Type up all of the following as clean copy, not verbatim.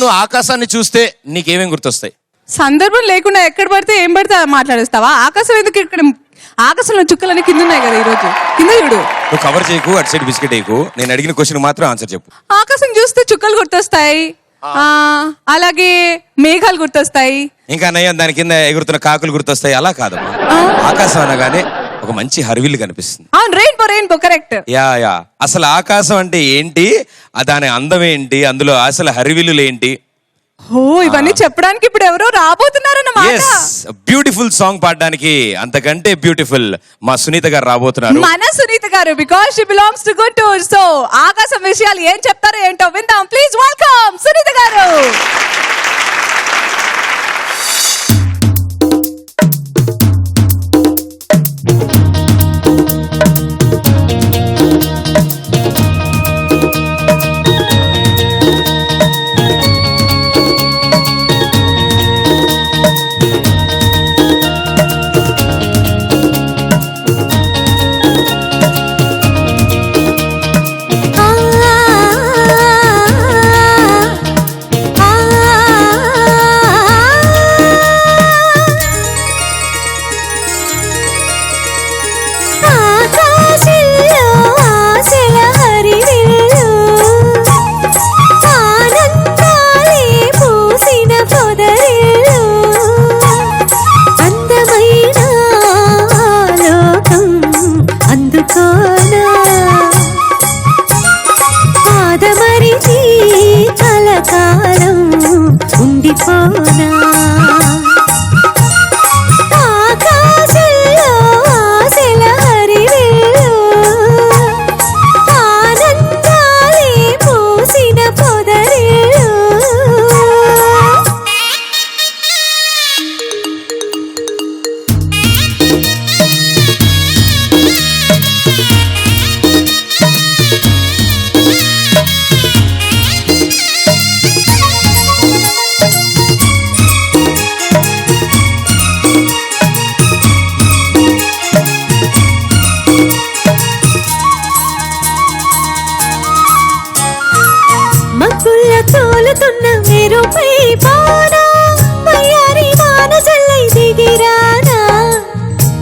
నువ్వు ఆకాశాన్ని చూస్తే నీకేమేం గుర్తొస్తాయి? సందర్భం లేకుండా ఎక్కడ పడితే ఏం పడితే మాట్లాడేస్తావా? ఆకాశం ఎందుకు? ఇక్కడ ఆకాశంలో చుక్కలన్నీ కింద ఉన్నాయి కదా. ఈ రోజు కింద చూడు. నువ్వు కవర్ చేయకు, అటు సైడ్ బిస్కెట్ వేయకు. నేను అడిగిన క్వశ్చన్ మాత్రం ఆన్సర్ చెప్పు. ఆకాశం చూస్తే చుక్కలు గుర్తొస్తాయి, అలాగే మేఘాలు గుర్తొస్తాయి, ఇంకా నయం దాని కింద ఎగురుతున్న కాకులు గుర్తొస్తాయి. అలా కాదమ్మా, ఆకాశం అనగానే ఒక మంచి హరివిల్లు కనిపిస్తుంది. అవును, రెయిన్బో కరెక్ట్. యా అసలు ఆకాశం అంటే ఏంటి, దాని అందం ఏంటి, అందులో అసలు హరివిల్లులు ఏంటి? ఓ, ఇవన్నీ చెప్పడానికి ఇప్పుడు ఎవరో రాబోతున్నారన్నమాట. బ్యూటిఫుల్ సాంగ్ పాడడానికి అంతకంటే బ్యూటిఫుల్ మా సునీత గారు రాబోతున్నారు. మన సునీత గారు, because she belongs to good tour. So ఆకాశం విషయాలు ఏం చెప్తారో ఏంటో విందాం. ప్లీజ్ వెల్కమ్ సునీత గారు.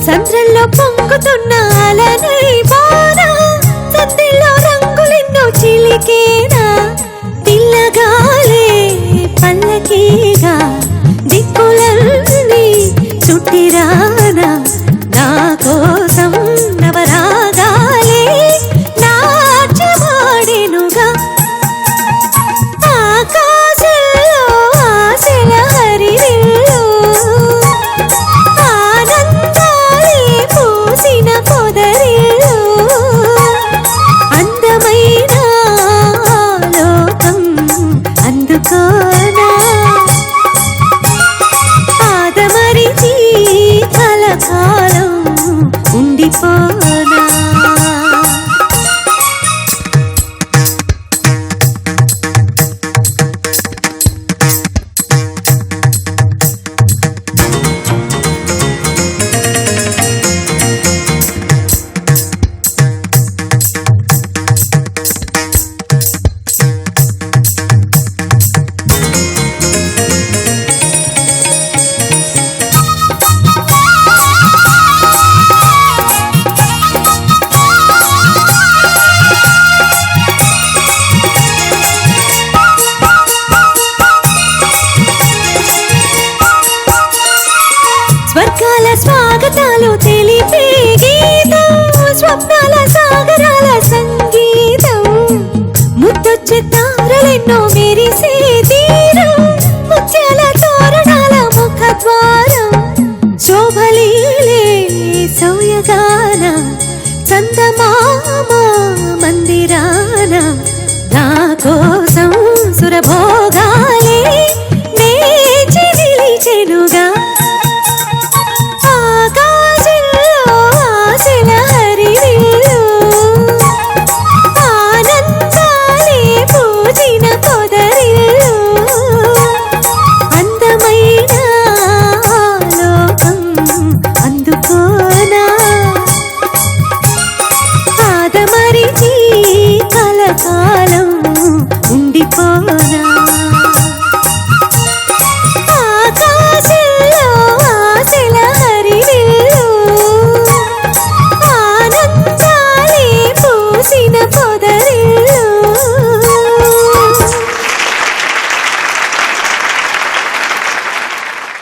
సంద్రంలో పొంగుతున్న అలనై బానా, సందిలో రంగులెన్నో చిలికేనా, పిల్లగాలే పల్లకీగా దిక్కులన్నీ చుట్టిరానా, నా కోసం నవరాగాలే నాట్యమాడెనుగా. ఆకాశంలో ఆశల హరివిల్లు, ఆనందాలే పూసిన పొదరిల్లు, అందమైన లోకం అందుకో